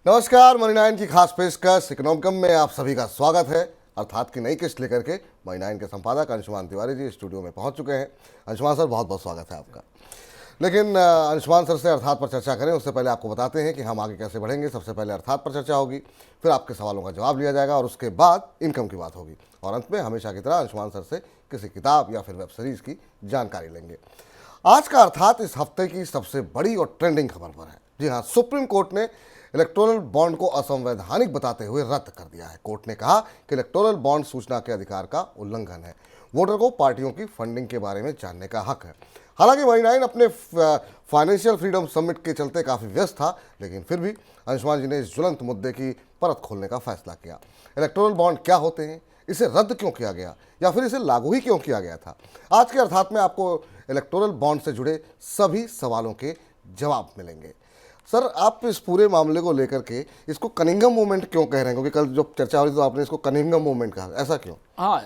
नमस्कार, money nine की खास पेशकश इकोनॉमिकम में आप सभी का स्वागत है। अर्थात की नई किस्त लेकर के मनी नाइन के संपादक अंशुमान तिवारी जी स्टूडियो में पहुंच चुके हैं। अंशुमान सर, बहुत बहुत स्वागत है आपका। लेकिन अंशुमान सर से अर्थात पर चर्चा करें उससे पहले आपको बताते हैं कि हम आगे कैसे बढ़ेंगे। सबसे पहले अर्थात पर चर्चा होगी, फिर आपके सवालों का जवाब लिया जाएगा और उसके बाद इनकम की बात होगी, और अंत में हमेशा की तरह अंशुमान सर से किसी किताब या फिर वेब सीरीज की जानकारी लेंगे। आज का अर्थात इस हफ्ते की सबसे बड़ी और ट्रेंडिंग खबर पर है। जी हाँ, सुप्रीम कोर्ट ने इलेक्टोरल बॉन्ड को असंवैधानिक बताते हुए रद्द कर दिया है। कोर्ट ने कहा कि इलेक्टोरल बॉन्ड सूचना के अधिकार का उल्लंघन है। वोटर को पार्टियों की फंडिंग के बारे में जानने का हक है। हालांकि मनी नाइन अपने फाइनेंशियल फ्रीडम समिट के चलते काफ़ी व्यस्त था, लेकिन फिर भी अंशुमान जी ने इस ज्वलंत मुद्दे की परत खोलने का फैसला किया। इलेक्टोरल बॉन्ड क्या होते हैं, इसे रद्द क्यों किया गया, या फिर इसे लागू ही क्यों किया गया था। आज के अर्थात में आपको इलेक्टोरल बॉन्ड से जुड़े सभी सवालों के जवाब मिलेंगे। सर, आप इस पूरे मामले को लेकर के इसको कनिंघम मूवमेंट क्यों कह रहे हैं? क्योंकि कल जो चर्चा हो रही तो आपने इसको कनिंघम मूवमेंट कहा, ऐसा क्यों? हाँ,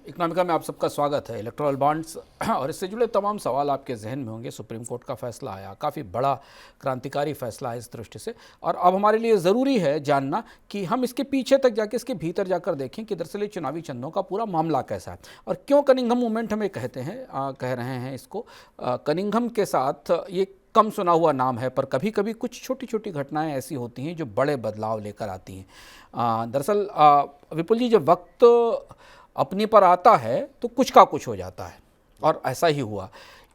इकोनॉमिका में आप सबका स्वागत है। इलेक्टोरल बॉन्ड्स और इससे जुड़े तमाम सवाल आपके जहन में होंगे। सुप्रीम कोर्ट का फैसला आया, काफ़ी बड़ा क्रांतिकारी फैसला है इस दृष्टि से, और अब हमारे लिए ज़रूरी है जानना कि हम इसके पीछे तक जाके, इसके भीतर जाकर देखें कि दरअसल चुनावी चंदों का पूरा मामला कैसा है और क्यों कनिंघम मूवमेंट हमें कहते हैं, कह रहे हैं इसको। कनिंघम के साथ ये कम सुना हुआ नाम है, पर कभी कभी कुछ छोटी छोटी घटनाएं ऐसी होती हैं जो बड़े बदलाव लेकर आती हैं। दरअसल विपुल जी, जब वक्त अपने पर आता है तो कुछ का कुछ हो जाता है, और ऐसा ही हुआ।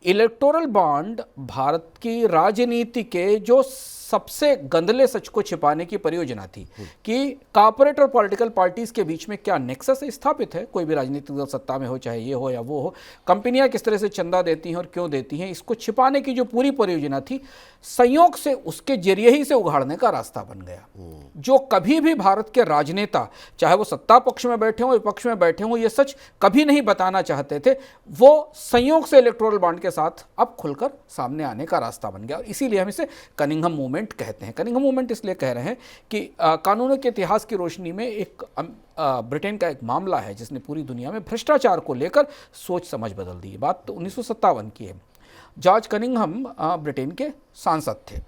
इलेक्टोरल बॉन्ड भारत की राजनीति के जो सबसे गंदले सच को छिपाने की परियोजना थी कि कॉर्पोरेट और पॉलिटिकल पार्टीज के बीच में क्या नेक्सस स्थापित है। कोई भी राजनीतिक दल सत्ता में हो, चाहे ये हो या वो हो, कंपनियां किस तरह से चंदा देती हैं और क्यों देती हैं, इसको छिपाने की जो पूरी परियोजना थी, संयोग से उसके जरिए ही से उघाड़ने का रास्ता बन गया। जो कभी भी भारत के राजनेता, चाहे वो सत्ता पक्ष में बैठे हों, विपक्ष में बैठे हों, ये सच कभी नहीं बताना चाहते थे, वो संयोग से इलेक्टोरल बॉन्ड के साथ अब खुलकर सामने आने का रास्ता बन गया। और इसीलिए हम इसे कनिंघम मूवमेंट कहते हैं। कनिंघम मूवमेंट इसलिए कह रहे हैं कि कानूनों के इतिहास की रोशनी में एक ब्रिटेन का एक मामला है जिसने पूरी दुनिया में भ्रष्टाचार को लेकर सोच समझ बदल दी। बात तो 1957 की है। जॉर्ज कनिंघम ब्रिटेन के सांसद थे।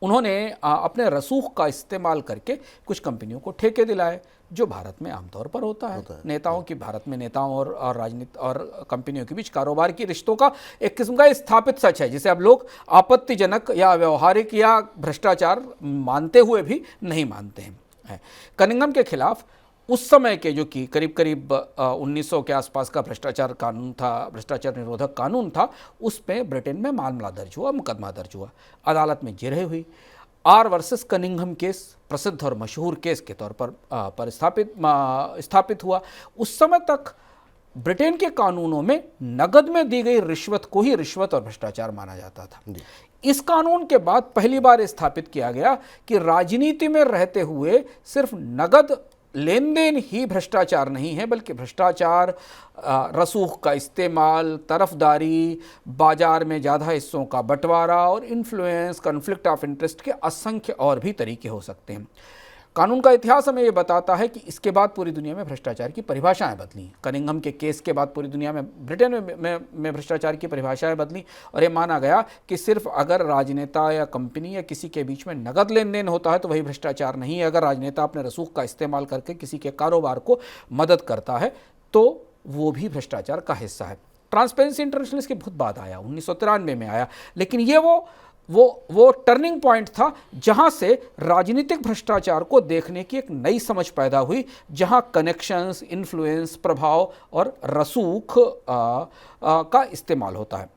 उन्होंने अपने रसूख का इस्तेमाल करके कुछ कंपनियों को ठेके दिलाए, जो भारत में आमतौर पर होता है। नेताओं की, भारत में नेताओं और राजनीति और कंपनियों के बीच कारोबार की रिश्तों का एक किस्म का स्थापित सच है, जिसे अब लोग आपत्तिजनक या व्यवहारिक या भ्रष्टाचार मानते हुए भी नहीं मानते हैं। कनिंघम के खिलाफ उस समय के, जो कि करीब करीब 1900 के आसपास का भ्रष्टाचार कानून था, भ्रष्टाचार निरोधक कानून था, उस पर ब्रिटेन में मामला दर्ज हुआ, मुकदमा दर्ज हुआ, अदालत में जिरह हुई। आर वर्सेस कनिंघम केस प्रसिद्ध और मशहूर केस के तौर पर स्थापित हुआ। उस समय तक ब्रिटेन के कानूनों में नगद में दी गई रिश्वत को ही रिश्वत और भ्रष्टाचार माना जाता था। इस कानून के बाद पहली बार स्थापित किया गया कि राजनीति में रहते हुए सिर्फ नगद लेन देन ही भ्रष्टाचार नहीं है, बल्कि भ्रष्टाचार, रसूख का इस्तेमाल, तरफदारी, बाजार में ज़्यादा हिस्सों का बंटवारा और इन्फ्लुएंस, कॉन्फ्लिक्ट ऑफ इंटरेस्ट के असंख्य और भी तरीके हो सकते हैं। कानून का इतिहास हमें ये बताता है कि इसके बाद पूरी दुनिया में भ्रष्टाचार की परिभाषाएं बदली। कनिंघम के केस के बाद पूरी दुनिया में, ब्रिटेन में भ्रष्टाचार की परिभाषाएं बदली, और ये माना गया कि सिर्फ अगर राजनेता या कंपनी या किसी के बीच में नगद लेन देन होता है तो वही भ्रष्टाचार नहीं है। अगर राजनेता अपने रसूख का इस्तेमाल करके किसी के कारोबार को मदद करता है तो वो भी भ्रष्टाचार का हिस्सा है। ट्रांसपेरेंसी इंटरनेशनल इसके बहुत बाद आया, 1993 में आया, लेकिन ये वो टर्निंग पॉइंट था जहां से राजनीतिक भ्रष्टाचार को देखने की एक नई समझ पैदा हुई, जहां कनेक्शंस, इन्फ्लुएंस, प्रभाव और रसूख का इस्तेमाल होता है।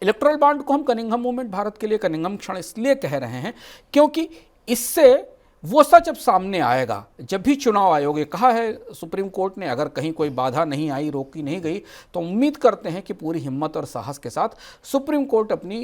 इलेक्टोरल बॉन्ड को हम कनिंघम मूवमेंट, भारत के लिए कनिंघम क्षण इसलिए कह रहे हैं क्योंकि इससे वो सच अब सामने आएगा। जब भी चुनाव आयोग, ये कहा है सुप्रीम कोर्ट ने, अगर कहीं कोई बाधा नहीं आई, रोकी नहीं गई, तो उम्मीद करते हैं कि पूरी हिम्मत और साहस के साथ सुप्रीम कोर्ट अपनी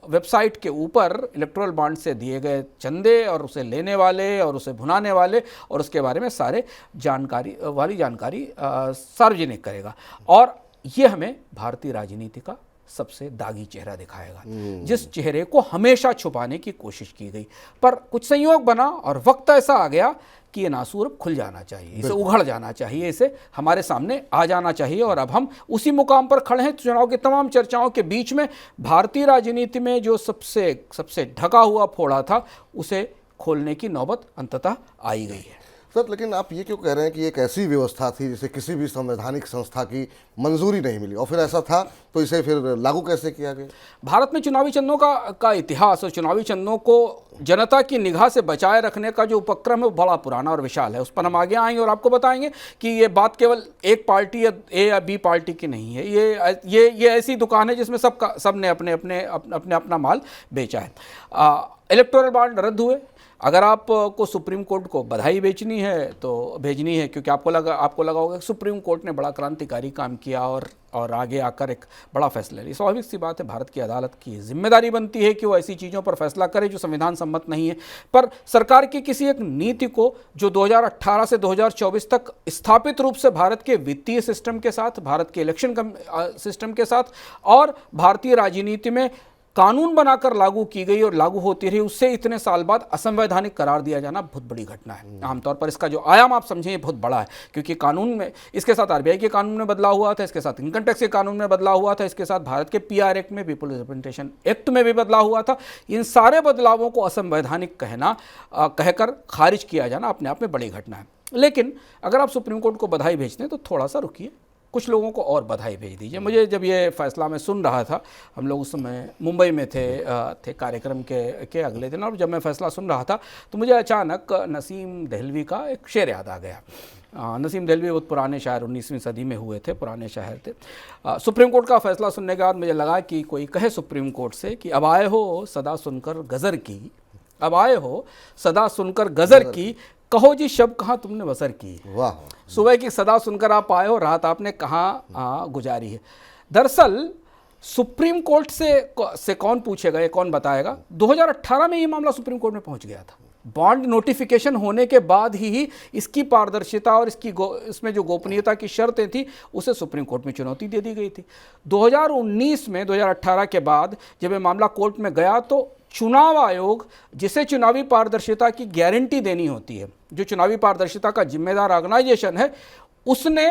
वेबसाइट के ऊपर इलेक्टोरल बॉन्ड से दिए गए चंदे और उसे लेने वाले और उसे भुनाने वाले और उसके बारे में सारे जानकारी सार्वजनिक करेगा। और ये हमें भारतीय राजनीति का सबसे दागी चेहरा दिखाएगा, जिस चेहरे को हमेशा छुपाने की कोशिश की गई। पर कुछ संयोग बना और वक्त ऐसा आ गया कि ये नासूर अब खुल जाना चाहिए, इसे उघड़ जाना चाहिए, इसे हमारे सामने आ जाना चाहिए। और अब हम उसी मुकाम पर खड़े हैं। चुनाव की तमाम चर्चाओं के बीच में भारतीय राजनीति में जो सबसे ढका हुआ फोड़ा था, उसे खोलने की नौबत अंततः आई गई है। सर, लेकिन आप ये क्यों कह रहे हैं कि एक ऐसी व्यवस्था थी जिसे किसी भी संवैधानिक संस्था की मंजूरी नहीं मिली, और फिर ऐसा था तो इसे फिर लागू कैसे किया गया? भारत में चुनावी चंदों का इतिहास और चुनावी चंदों को जनता की निगाह से बचाए रखने का जो उपक्रम है वो बड़ा पुराना और विशाल है। उस पर हम आगे आएंगे और आपको बताएंगे कि ये बात केवल एक पार्टी या ए या बी पार्टी की नहीं है। ये ऐसी दुकान है जिसमें सब ने अपना माल बेचा है। इलेक्टोरल बॉन्ड रद्द हुए। अगर आपको सुप्रीम कोर्ट को बधाई भेजनी है तो भेजनी है, क्योंकि आपको लगा होगा कि सुप्रीम कोर्ट ने बड़ा क्रांतिकारी काम किया और आगे आकर एक बड़ा फैसला लिया। स्वाभाविक सी बात है, भारत की अदालत की जिम्मेदारी बनती है कि वो ऐसी चीज़ों पर फैसला करे जो संविधान सम्मत नहीं है। पर सरकार की किसी एक नीति को जो 2018 से 2024 तक स्थापित रूप से भारत के वित्तीय सिस्टम के साथ, भारत के इलेक्शन सिस्टम के साथ और भारतीय राजनीति में कानून बनाकर लागू की गई और लागू होती रही, उससे इतने साल बाद असंवैधानिक करार दिया जाना बहुत बड़ी घटना है। आमतौर पर इसका जो आयाम आप समझें बहुत बड़ा है, क्योंकि कानून में इसके साथ आरबीआई के कानून में बदलाव हुआ था, इसके साथ इनकम टैक्स के कानून में बदलाव हुआ था, इसके साथ भारत के पीआर एक्ट में, पीपल रिप्रेजेंटेशन एक्ट में भी बदलाव हुआ था। इन सारे बदलावों को असंवैधानिक कहकर खारिज किया जाना अपने आप में बड़ी घटना है। लेकिन अगर आप सुप्रीम कोर्ट को बधाई भेजते हैं तो थोड़ा सा रुकिए, कुछ लोगों को और बधाई भेज दीजिए। मुझे जब ये फैसला मैं सुन रहा था, हम लोग उस समय मुंबई में थे कार्यक्रम के अगले दिन, और जब मैं फैसला सुन रहा था तो मुझे अचानक नसीम देहलवी का एक शेर याद आ गया। नसीम देहलवी बहुत पुराने शायर, 19वीं सदी में हुए थे, पुराने शायर थे। सुप्रीम कोर्ट का फैसला सुनने के बाद मुझे लगा कि कोई कहे सुप्रीम कोर्ट से कि अब आए हो सदा सुनकर गज़र की, अब आए हो सदा सुनकर गज़र की, कहो जी शब कहाँ तुमने बसर की। वाह। सुबह की सदा सुनकर आप आए हो, रात आपने कहाँ गुजारी है। दरअसल सुप्रीम कोर्ट से कौन पूछेगा, ये कौन बताएगा? 2018 में ये मामला सुप्रीम कोर्ट में पहुंच गया था। बॉन्ड नोटिफिकेशन होने के बाद ही इसकी पारदर्शिता और इसमें जो गोपनीयता की शर्तें थी उसे सुप्रीम कोर्ट में चुनौती दे दी गई थी। 2019 में 2018 के बाद जब ये मामला कोर्ट में गया तो चुनाव आयोग, जिसे चुनावी पारदर्शिता की गारंटी देनी होती है, जो चुनावी पारदर्शिता का जिम्मेदार ऑर्गेनाइजेशन है, उसने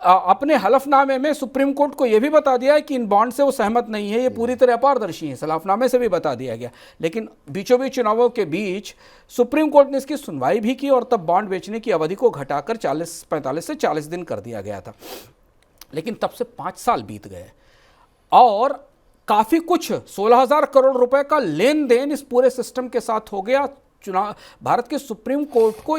अपने हलफनामे में सुप्रीम कोर्ट को यह भी बता दिया है कि इन बॉन्ड से वो सहमत नहीं है, ये पूरी तरह अपारदर्शी है। हलफनामे से भी बता दिया गया। लेकिन बीचों बीच चुनावों के बीच सुप्रीम कोर्ट ने इसकी सुनवाई भी की और तब बॉन्ड बेचने की अवधि को घटाकर 45 से 40 दिन कर दिया गया था। लेकिन तब से 5 साल बीत गए और काफ़ी कुछ 16,000 करोड़ रुपए का लेन देन इस पूरे सिस्टम के साथ हो गया। भारत के सुप्रीम कोर्ट को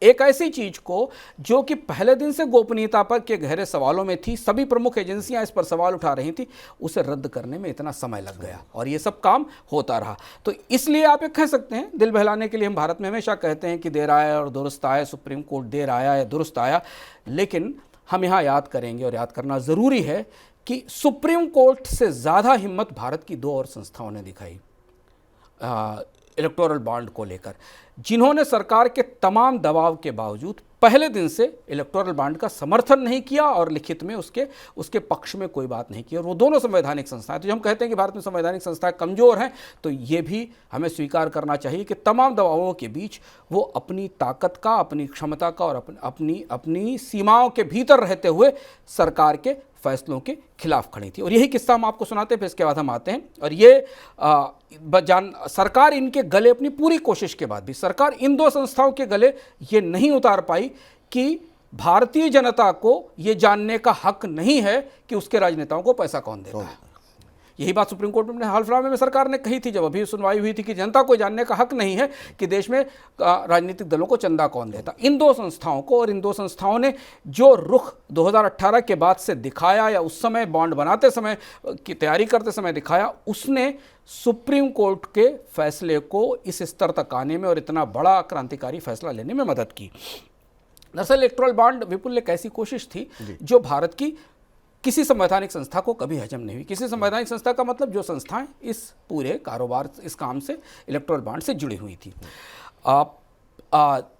एक ऐसी चीज को जो कि पहले दिन से गोपनीयता पर के गहरे सवालों में थी, सभी प्रमुख एजेंसियां इस पर सवाल उठा रही थी, उसे रद्द करने में इतना समय लग गया और ये सब काम होता रहा। तो इसलिए आप ये कह सकते हैं, दिल बहलाने के लिए हम भारत में हमेशा कहते हैं कि देर आया और दुरुस्त आया, सुप्रीम कोर्ट देर आया या दुरुस्त आया। लेकिन हम यहाँ याद करेंगे और याद करना ज़रूरी है कि सुप्रीम कोर्ट से ज़्यादा हिम्मत भारत की 2 और संस्थाओं ने दिखाई इलेक्टोरल बॉन्ड को लेकर, जिन्होंने सरकार के तमाम दबाव के बावजूद पहले दिन से इलेक्टोरल बॉन्ड का समर्थन नहीं किया और लिखित में उसके पक्ष में कोई बात नहीं की। और वो दोनों संवैधानिक संस्थाएं, तो जब हम कहते हैं कि भारत में संवैधानिक संस्थाएं कमज़ोर हैं, तो ये भी हमें स्वीकार करना चाहिए कि तमाम दबावों के बीच वो अपनी ताकत का, अपनी क्षमता का और अपनी सीमाओं के भीतर रहते हुए सरकार के फैसलों के खिलाफ खड़ी थी। और यही किस्सा हम आपको सुनाते हैं, फिर इसके बाद हम आते हैं। और ये सरकार इनके गले, अपनी पूरी कोशिश के बाद भी सरकार इन 2 संस्थाओं के गले ये नहीं उतार पाई कि भारतीय जनता को ये जानने का हक नहीं है कि उसके राजनेताओं को पैसा कौन देता है। यही बात सुप्रीम कोर्ट में हलफनामे में सरकार ने कही थी, जब अभी सुनवाई हुई थी, कि जनता को जानने का हक नहीं है कि देश में राजनीतिक दलों को चंदा कौन देता। इन 2 संस्थाओं को, और इन 2 संस्थाओं ने जो रुख 2018 के बाद से दिखाया या उस समय बॉन्ड बनाते समय की तैयारी करते समय दिखाया, उसने सुप्रीम कोर्ट के फैसले को इस स्तर तक आने में और इतना बड़ा क्रांतिकारी फैसला लेने में मदद की। दरअसल इलेक्टोरल बॉन्ड विपुल एक ऐसी कोशिश थी जो भारत की किसी संवैधानिक संस्था को कभी हजम नहीं हुई। किसी संवैधानिक संस्था का मतलब जो संस्थाएं इस पूरे कारोबार, इस काम से, इलेक्टोरल बॉन्ड से जुड़ी हुई थी।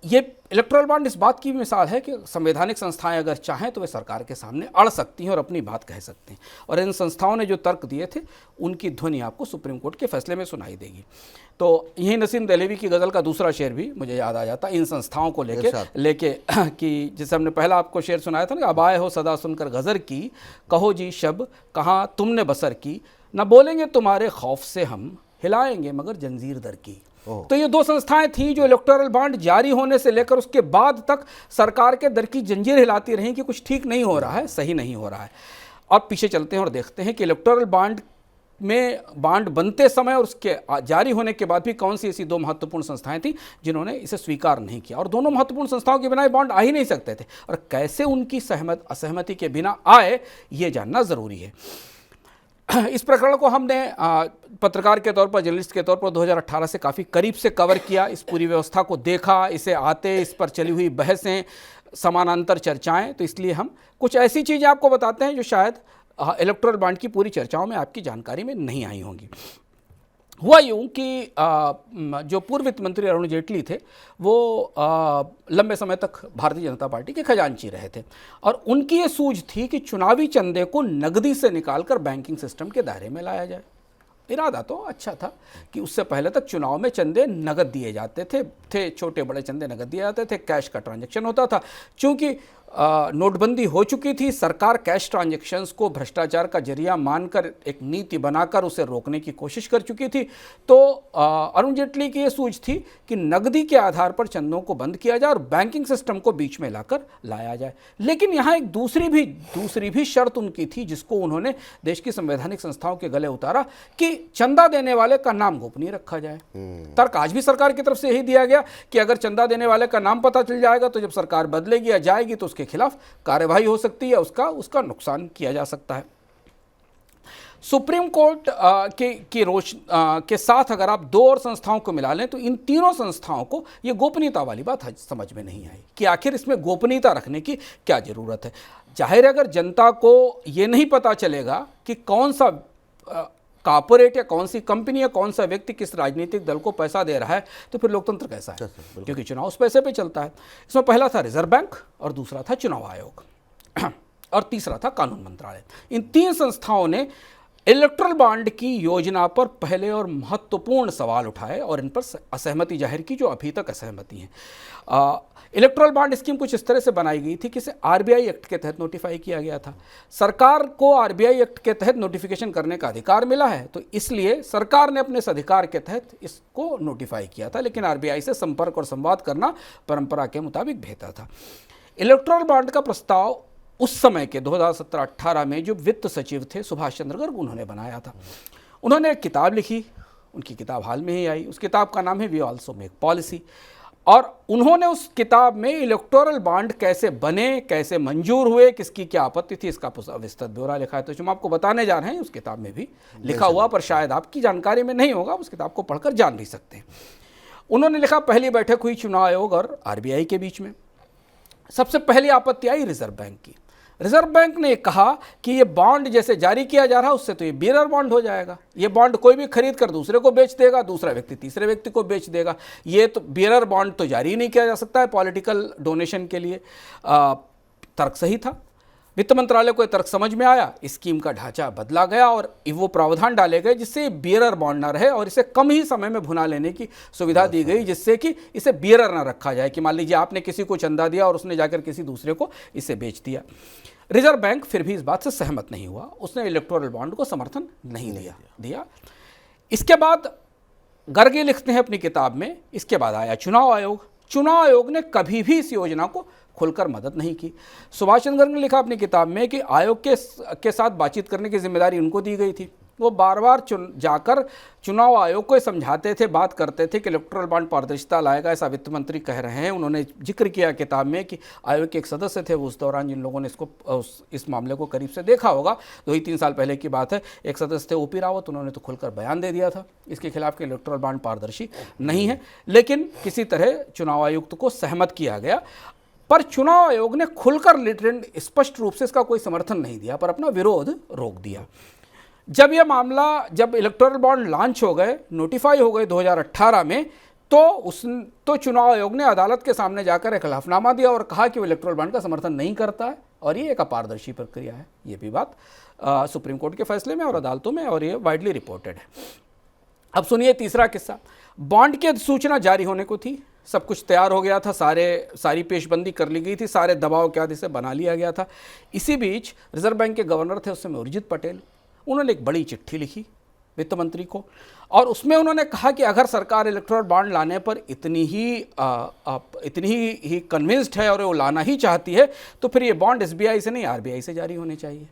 ये इलेक्टोरल बॉन्ड इस बात की मिसाल है कि संवैधानिक संस्थाएं अगर चाहें तो वे सरकार के सामने अड़ सकती हैं और अपनी बात कह सकते हैं। और इन संस्थाओं ने जो तर्क दिए थे उनकी ध्वनि आपको सुप्रीम कोर्ट के फैसले में सुनाई देगी। तो यही नसीम देहलवी की गज़ल का दूसरा शेर भी मुझे याद आ जाता इन संस्थाओं को लेके कि जैसे हमने पहला आपको शेर सुनाया था ना, अब आए हो सदा सुनकर गज़र की, कहो जी शब कहाँ तुमने बसर की, न बोलेंगे तुम्हारे खौफ से हम, हिलाएंगे मगर जंजीर दर की। तो ये दो संस्थाएं थीं जो इलेक्टोरल बॉन्ड जारी होने से लेकर उसके बाद तक सरकार के दर की जंजीर हिलाती रहीं कि कुछ ठीक नहीं हो रहा है, सही नहीं हो रहा है। अब पीछे चलते हैं और देखते हैं कि इलेक्टोरल बॉन्ड में बॉन्ड बनते समय और उसके जारी होने के बाद भी कौन सी ऐसी दो महत्वपूर्ण संस्थाएं थी जिन्होंने इसे स्वीकार नहीं किया, और दोनों महत्वपूर्ण संस्थाओं के बिना ये बॉन्ड आ ही नहीं सकते थे, और कैसे उनकी असहमति के बिना आए ये जानना ज़रूरी है। इस प्रकरण को हमने पत्रकार के तौर पर, जर्नलिस्ट के तौर पर 2018 से काफ़ी करीब से कवर किया, इस पूरी व्यवस्था को देखा, इसे आते, इस पर चली हुई बहसें, समानांतर चर्चाएं। तो इसलिए हम कुछ ऐसी चीज़ें आपको बताते हैं जो शायद इलेक्टोरल बॉन्ड की पूरी चर्चाओं में आपकी जानकारी में नहीं आई होंगी। हुआ यूँ कि जो पूर्व वित्त मंत्री अरुण जेटली थे वो लंबे समय तक भारतीय जनता पार्टी के खजांची रहे थे, और उनकी ये सूझ थी कि चुनावी चंदे को नकदी से निकालकर बैंकिंग सिस्टम के दायरे में लाया जाए। इरादा तो अच्छा था कि उससे पहले तक चुनाव में चंदे नगद दिए जाते थे छोटे बड़े चंदे नगद दिए जाते थे, कैश का ट्रांजैक्शन होता था। चूंकि नोटबंदी हो चुकी थी, सरकार कैश ट्रांजैक्शंस को भ्रष्टाचार का जरिया मानकर एक नीति बनाकर उसे रोकने की कोशिश कर चुकी थी। तो अरुण जेटली की ये सूझ थी कि नकदी के आधार पर चंदों को बंद किया जाए और बैंकिंग सिस्टम को बीच में लाकर लाया जाए। लेकिन यहाँ एक दूसरी भी शर्त उनकी थी जिसको उन्होंने देश की संवैधानिक संस्थाओं के गले उतारा कि चंदा देने वाले का नाम गोपनीय रखा जाए। तर्क आज भी सरकार की तरफ से यही दिया गया कि अगर चंदा देने वाले का नाम पता चल जाएगा तो जब सरकार बदलेगी या जाएगी तो उसके खिलाफ कार्यवाही हो सकती है, उसका नुकसान किया जा सकता है। सुप्रीम कोर्ट के साथ अगर आप दो और संस्थाओं को मिला लें तो इन तीनों संस्थाओं को ये गोपनीयता वाली बात समझ में नहीं आई कि आखिर इसमें गोपनीयता रखने की क्या जरूरत है। जाहिर है अगर जनता को ये नहीं पता चलेगा कि कौन सा कॉर्पोरेट या कौन सी कंपनी या कौन सा व्यक्ति किस राजनीतिक दल को पैसा दे रहा है तो फिर लोकतंत्र कैसा है, क्योंकि चुनाव उस पैसे पे चलता है। इसमें पहला था रिजर्व बैंक, और दूसरा था चुनाव आयोग, और तीसरा था कानून मंत्रालय। इन तीन संस्थाओं ने इलेक्टोरल बॉन्ड की योजना पर पहले और महत्वपूर्ण सवाल उठाए और इन पर असहमति जाहिर की, जो अभी तक असहमति है। इलेक्टोरल बॉन्ड स्कीम कुछ इस तरह से बनाई गई थी कि इसे आरबीआई एक्ट के तहत नोटिफाई किया गया था। सरकार को आरबीआई एक्ट के तहत नोटिफिकेशन करने का अधिकार मिला है, तो इसलिए सरकार ने अपने इस अधिकार के तहत इसको नोटिफाई किया था, लेकिन आरबीआई से संपर्क और संवाद करना परंपरा के मुताबिक बेहतर था। इलेक्टोरल बॉन्ड का प्रस्ताव उस समय के 2017-18 में जो वित्त सचिव थे सुभाष चंद्र गर्ग, उन्होंने बनाया था। उन्होंने एक किताब लिखी, उनकी किताब हाल में ही आई, उस किताब का नाम है वी ऑल्सो मेक पॉलिसी, और उन्होंने उस किताब में इलेक्टोरल बॉन्ड कैसे बने, कैसे मंजूर हुए, किसकी क्या आपत्ति थी, इसका विस्तृत ब्यौरा लिखा है। तो जो हम आपको बताने जा रहे हैं उस किताब में भी लिखा हुआ, पर शायद आपकी जानकारी में नहीं होगा, उस किताब को पढ़कर जान भी सकते हैं। उन्होंने लिखा, पहली बैठक हुई चुनाव आयोग और आरबीआई के बीच में। सबसे पहली आपत्ति आई रिजर्व बैंक की। रिजर्व बैंक ने कहा कि ये बॉन्ड जैसे जारी किया जा रहा है उससे तो ये बियरर बॉन्ड हो जाएगा, ये बॉन्ड कोई भी खरीद कर दूसरे को बेच देगा, दूसरा व्यक्ति तीसरे व्यक्ति को बेच देगा, ये तो बियरर बॉन्ड तो जारी नहीं किया जा सकता है पॉलिटिकल डोनेशन के लिए। तर्क सही था, वित्त मंत्रालय को यह तर्क समझ में आया, स्कीम का ढांचा बदला गया और वो प्रावधान डाले गए जिससे बियरर बॉन्ड ना रहे और इसे कम ही समय में भुना लेने की सुविधा दी गई, जिससे कि इसे बियरर ना रखा जाए कि मान लीजिए आपने किसी को चंदा दिया और उसने जाकर किसी दूसरे को इसे बेच दिया। रिजर्व बैंक फिर भी इस बात से सहमत नहीं हुआ, उसने इलेक्टोरल बॉन्ड को समर्थन नहीं दिया। इसके बाद गर्ग लिखते हैं अपनी किताब में, इसके बाद आया चुनाव आयोग। चुनाव आयोग ने कभी भी इस योजना को खुलकर मदद नहीं की। सुभाष चंद्र गर्ग ने लिखा अपनी किताब में कि आयोग के साथ बातचीत करने की जिम्मेदारी उनको दी गई थी। वो बार बार जाकर चुनाव आयोग को समझाते थे, बात करते थे कि इलेक्टोरल बॉन्ड पारदर्शिता लाएगा, ऐसा वित्त मंत्री कह रहे हैं। उन्होंने जिक्र किया किताब में कि आयोग के एक सदस्य थे वो उस दौरान, जिन लोगों ने इस मामले को करीब से देखा होगा, 2-3 साल पहले की बात है, एक सदस्य थे ओपी रावत, उन्होंने तो खुलकर बयान दे दिया था इसके खिलाफ कि इलेक्टोरल बॉन्ड पारदर्शी नहीं है। लेकिन किसी तरह चुनाव आयुक्त को सहमत किया गया, पर चुनाव आयोग ने खुलकर लिटरेंट स्पष्ट रूप से इसका कोई समर्थन नहीं दिया, पर अपना विरोध रोक दिया। जब जब इलेक्टोरल बॉन्ड लॉन्च हो गए, नोटिफाई हो गए 2018 में, तो चुनाव आयोग ने अदालत के सामने जाकर एक हलफनामा दिया और कहा कि वो इलेक्टोरल बॉन्ड का समर्थन नहीं करता है और ये एक अपारदर्शी प्रक्रिया है। ये भी बात सुप्रीम कोर्ट के फैसले में और अदालतों में, और ये वाइडली रिपोर्टेड है। अब सुनिए तीसरा किस्सा। बॉन्ड की अधिसूचना जारी होने को थी, सब कुछ तैयार हो गया था, सारी पेशबंदी कर ली गई थी, सारे दबाव के बाद इसे बना लिया गया था। इसी बीच रिजर्व बैंक के गवर्नर थे उस समय उर्जित पटेल, उन्होंने एक बड़ी चिट्ठी लिखी वित्त मंत्री को, और उसमें उन्होंने कहा कि अगर सरकार इलेक्टोरल बॉन्ड लाने पर इतनी ही कन्विंस्ड है और वो लाना ही चाहती है, तो फिर ये बॉन्ड एसबीआई से नहीं आरबीआई से जारी होने चाहिए,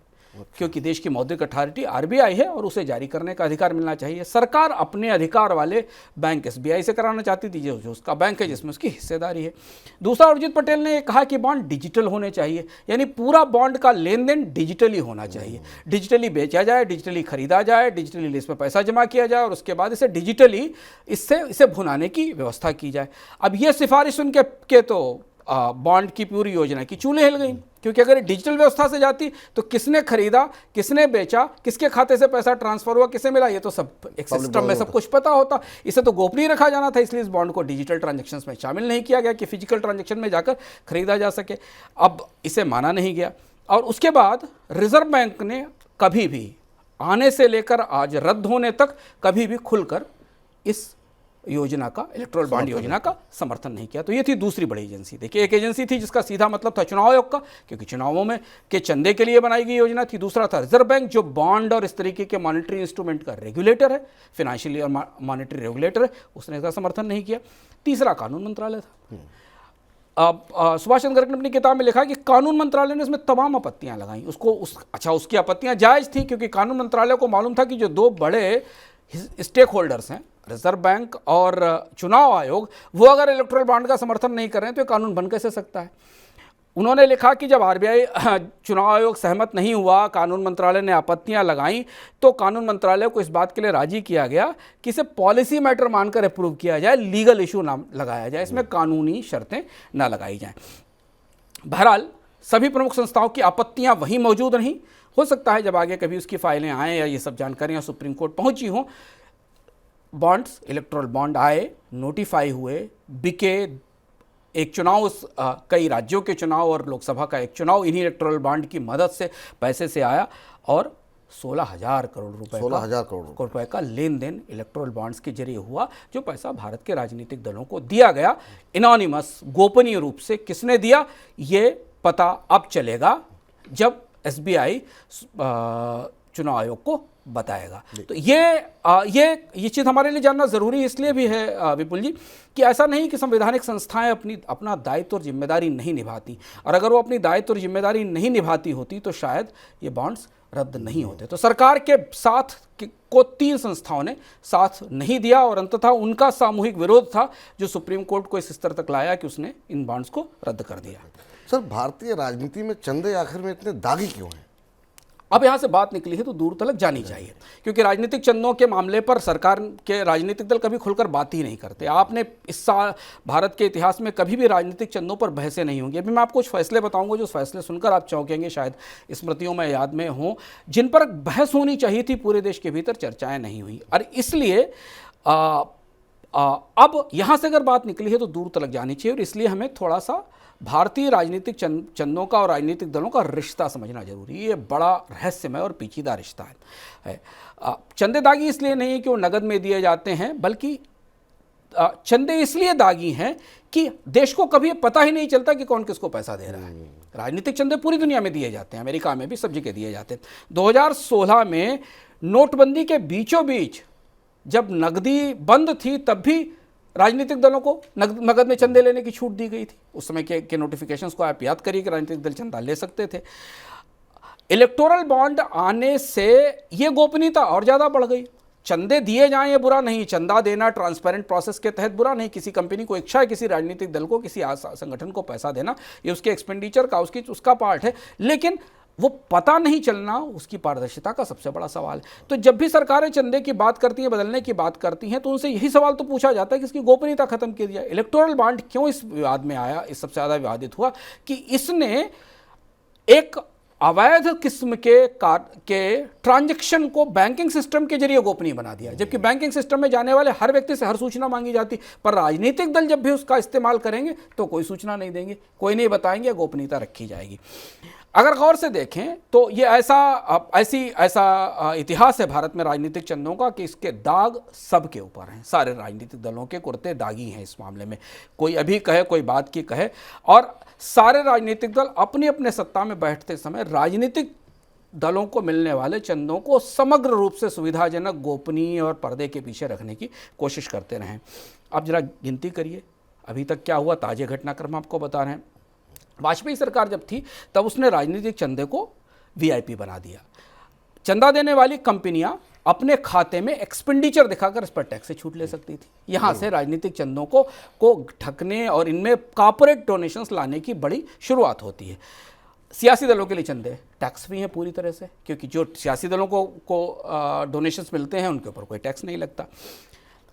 क्योंकि देश की मौद्रिक अथॉरिटी आरबीआई है और उसे जारी करने का अधिकार मिलना चाहिए। सरकार अपने अधिकार वाले बैंक एसबीआई से कराना चाहती थी, जो उसका बैंक है जिसमें उसकी हिस्सेदारी है। दूसरा, उर्जित पटेल ने कहा कि बॉन्ड डिजिटल होने चाहिए, यानी पूरा बॉन्ड का लेन देन डिजिटली होना चाहिए, डिजिटली बेचा जाए, डिजिटली खरीदा जाए, डिजिटली लिस्ट में पैसा जमा किया जाए और उसके बाद इसे डिजिटली इसे भुनाने की व्यवस्था की जाए। अब ये सिफारिश सुन के तो बॉन्ड की पूरी योजना की चूलें हिल गई, क्योंकि अगर डिजिटल व्यवस्था से जाती तो किसने खरीदा, किसने बेचा, किसके खाते से पैसा ट्रांसफर हुआ, किसे मिला, ये तो सब एक सिस्टम में सब कुछ पता होता। इसे तो गोपनीय रखा जाना था, इसलिए इस बॉन्ड को डिजिटल ट्रांजैक्शंस में शामिल नहीं किया गया कि फिजिकल ट्रांजैक्शन में जाकर खरीदा जा सके। अब इसे माना नहीं गया, और उसके बाद रिजर्व बैंक ने कभी भी आने से लेकर आज रद्द होने तक कभी भी खुलकर इस योजना का, इलेक्टोरल बॉन्ड योजना का समर्थन नहीं किया। तो ये थी दूसरी बड़ी एजेंसी। देखिए, एक एजेंसी थी जिसका सीधा मतलब था चुनाव आयोग का, क्योंकि चुनावों में के चंदे के लिए बनाई गई योजना थी। दूसरा था रिजर्व बैंक, जो बॉन्ड और इस तरीके के मॉनेटरी इंस्ट्रूमेंट का रेगुलेटर है, फाइनेंशियली और मॉनेटरी रेगुलेटर है, उसने इसका समर्थन नहीं किया। तीसरा कानून मंत्रालय था। सुभाष चंद्र गर्ग ने अपनी किताब में लिखा कि कानून मंत्रालय ने इसमें तमाम आपत्तियां लगाई। उसकी आपत्तियां जायज थी, क्योंकि कानून मंत्रालय को मालूम था कि जो दो बड़े स्टेक होल्डर्स हैं, रिजर्व बैंक और चुनाव आयोग, वो अगर इलेक्टोरल बॉन्ड का समर्थन नहीं कर रहे हैं तो ये कानून बन कैसे सकता है। उन्होंने लिखा कि जब आरबीआई चुनाव आयोग सहमत नहीं हुआ, कानून मंत्रालय ने आपत्तियां लगाई, तो कानून मंत्रालय को इस बात के लिए राजी किया गया कि इसे पॉलिसी मैटर मानकर अप्रूव किया जाए, लीगल इशू ना लगाया जाए, इसमें कानूनी शर्तें ना लगाई जाएं। बहरहाल सभी प्रमुख संस्थाओं की आपत्तियां वहीं मौजूद रहीं। हो सकता है जब आगे कभी उसकी फाइलें आएँ या ये सब जानकारियाँ सुप्रीम कोर्ट पहुँची हों, बॉन्ड्स, इलेक्टोरल बॉन्ड आए, नोटिफाई हुए, बिके, एक चुनाव, कई राज्यों के चुनाव और लोकसभा का एक चुनाव इन्हीं इलेक्टोरल बॉन्ड की मदद से पैसे से आया, और 16,000 करोड़ रुपए का लेन देन इलेक्टोरल बॉन्ड्स के जरिए हुआ, जो पैसा भारत के राजनीतिक दलों को दिया गया इनोनिमस, गोपनीय रूप से। किसने दिया ये पता अब चलेगा जब एसबीआई चुनाव आयोग को बताएगा। तो ये चीज़ हमारे लिए जानना ज़रूरी इसलिए भी है विपुल जी, कि ऐसा नहीं कि संवैधानिक संस्थाएं अपना दायित्व और जिम्मेदारी नहीं निभाती, और अगर वो अपनी दायित्व और जिम्मेदारी नहीं निभाती होती तो शायद ये बॉन्ड्स रद्द नहीं होते। तो सरकार के साथ को 3 संस्थाओं ने साथ नहीं दिया, और अंततः उनका सामूहिक विरोध था जो सुप्रीम कोर्ट को इस स्तर तक लाया कि उसने इन बॉन्ड्स को रद्द कर दिया। सर, भारतीय राजनीति में चंदे आखिर में इतने दागी क्यों हैं? अब यहाँ से बात निकली है तो दूर तलक जानी चाहिए, क्योंकि राजनीतिक चंदों के मामले पर सरकार के राजनीतिक दल कभी खुलकर बात ही नहीं करते। आपने इस साल भारत के इतिहास में कभी भी राजनीतिक चंदों पर बहसें नहीं होंगी। अभी मैं आपको कुछ फैसले बताऊंगा जो फैसले सुनकर आप चौंकेंगे, शायद स्मृतियों में याद में हों, जिन पर बहस होनी चाहिए थी, पूरे देश के भीतर चर्चाएँ नहीं हुई। और इसलिए अब यहाँ से अगर बात निकली है तो दूर तलक जानी चाहिए, और इसलिए हमें थोड़ा सा भारतीय राजनीतिक चंदों का और राजनीतिक दलों का रिश्ता समझना जरूरी है। ये बड़ा रहस्यमय और पेचीदा रिश्ता है। चंदे दागी इसलिए नहीं है कि वो नगद में दिए जाते हैं, बल्कि चंदे इसलिए दागी हैं कि देश को कभी पता ही नहीं चलता कि कौन किसको पैसा दे रहा है। राजनीतिक चंदे पूरी दुनिया में दिए जाते हैं, अमेरिका में भी सब जगह दिए जाते हैं। 2016 में नोटबंदी के बीचों बीच जब नकदी बंद थी, तब भी राजनीतिक दलों को नगद में चंदे लेने की छूट दी गई थी। उस समय के नोटिफिकेशंस को आप याद करिए कि राजनीतिक दल चंदा ले सकते थे। इलेक्टोरल बॉन्ड आने से ये गोपनीयता और ज़्यादा बढ़ गई। चंदे दिए जाएं ये बुरा नहीं, चंदा देना ट्रांसपेरेंट प्रोसेस के तहत बुरा नहीं। किसी कंपनी को इच्छा है किसी राजनीतिक दल को, किसी संगठन को पैसा देना, ये उसके एक्सपेंडिचर का, उसका पार्ट है, लेकिन वो पता नहीं चलना उसकी पारदर्शिता का सबसे बड़ा सवाल है। तो जब भी सरकारें चंदे की बात करती हैं, बदलने की बात करती हैं, तो उनसे यही सवाल तो पूछा जाता है कि इसकी गोपनीयता खत्म की जाए। इलेक्टोरल बॉन्ड क्यों इस विवाद में आया, इस सबसे ज़्यादा विवादित हुआ कि इसने एक अवैध किस्म के ट्रांजैक्शन को बैंकिंग सिस्टम के जरिए गोपनीय बना दिया, जबकि बैंकिंग सिस्टम में जाने वाले हर व्यक्ति से हर सूचना मांगी जाती, पर राजनीतिक दल जब भी उसका इस्तेमाल करेंगे तो कोई सूचना नहीं देंगे, कोई नहीं बताएंगे, गोपनीयता रखी जाएगी। अगर गौर से देखें तो ये ऐसा इतिहास है भारत में राजनीतिक चंदों का कि इसके दाग सबके ऊपर हैं। सारे राजनीतिक दलों के कुर्ते दागी हैं इस मामले में, कोई अभी कहे कोई बात की कहे। और सारे राजनीतिक दल अपने अपने सत्ता में बैठते समय राजनीतिक दलों को मिलने वाले चंदों को समग्र रूप से सुविधाजनक, गोपनीय और पर्दे के पीछे रखने की कोशिश करते रहे। आप जरा गिनती करिए अभी तक क्या हुआ, ताजे घटनाक्रम आपको बता रहे हैं। वाजपेयी सरकार जब थी तब उसने राजनीतिक चंदे को वीआईपी बना दिया। चंदा देने वाली कंपनियां अपने खाते में एक्सपेंडिचर दिखाकर इस पर टैक्स से छूट ले सकती थी। यहाँ से राजनीतिक चंदों को ठगने और इनमें कॉर्पोरेट डोनेशंस लाने की बड़ी शुरुआत होती है। सियासी दलों के लिए चंदे टैक्स फ्री हैं पूरी तरह से, क्योंकि जो सियासी दलों को डोनेशंस मिलते हैं उनके ऊपर कोई टैक्स नहीं लगता।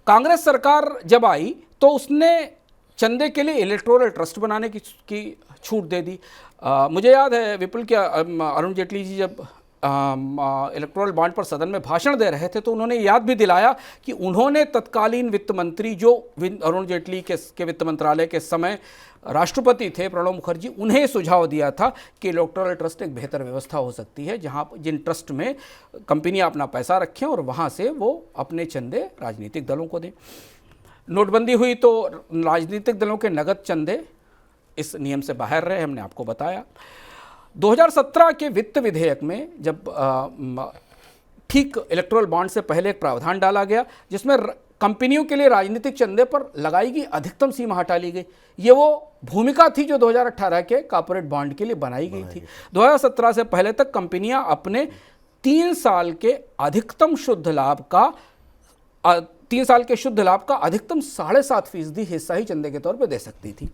कांग्रेस सरकार जब आई तो उसने चंदे के लिए इलेक्टोरल ट्रस्ट बनाने की छूट दे दी। मुझे याद है विपुल के अरुण जेटली जी जब इलेक्टोरल बॉन्ड पर सदन में भाषण दे रहे थे तो उन्होंने याद भी दिलाया कि उन्होंने तत्कालीन वित्त मंत्री जो अरुण जेटली के वित्त मंत्रालय के समय राष्ट्रपति थे प्रणब मुखर्जी, उन्हें सुझाव दिया था कि इलेक्टोरल ट्रस्ट एक बेहतर व्यवस्था हो सकती है जहां जिन ट्रस्ट में कंपनियां अपना पैसा रखें और वहां से वो अपने चंदे राजनीतिक दलों को दें। नोटबंदी हुई तो राजनीतिक दलों के नगद चंदे इस नियम से बाहर रहे, हमने आपको बताया। 2017 के वित्त विधेयक में जब ठीक इलेक्टोरल बॉन्ड से पहले एक प्रावधान डाला गया जिसमें कंपनियों के लिए राजनीतिक चंदे पर लगाई गई अधिकतम सीमा हटा ली गई। ये वो भूमिका थी जो 2018 के कॉर्पोरेट बॉन्ड के लिए बनाई गई थी। 2017 से पहले तक कंपनियां अपने 3 साल के अधिकतम शुद्ध लाभ का 3 साल के शुद्ध लाभ का अधिकतम 7.5% हिस्सा ही चंदे के तौर पर दे सकती थी।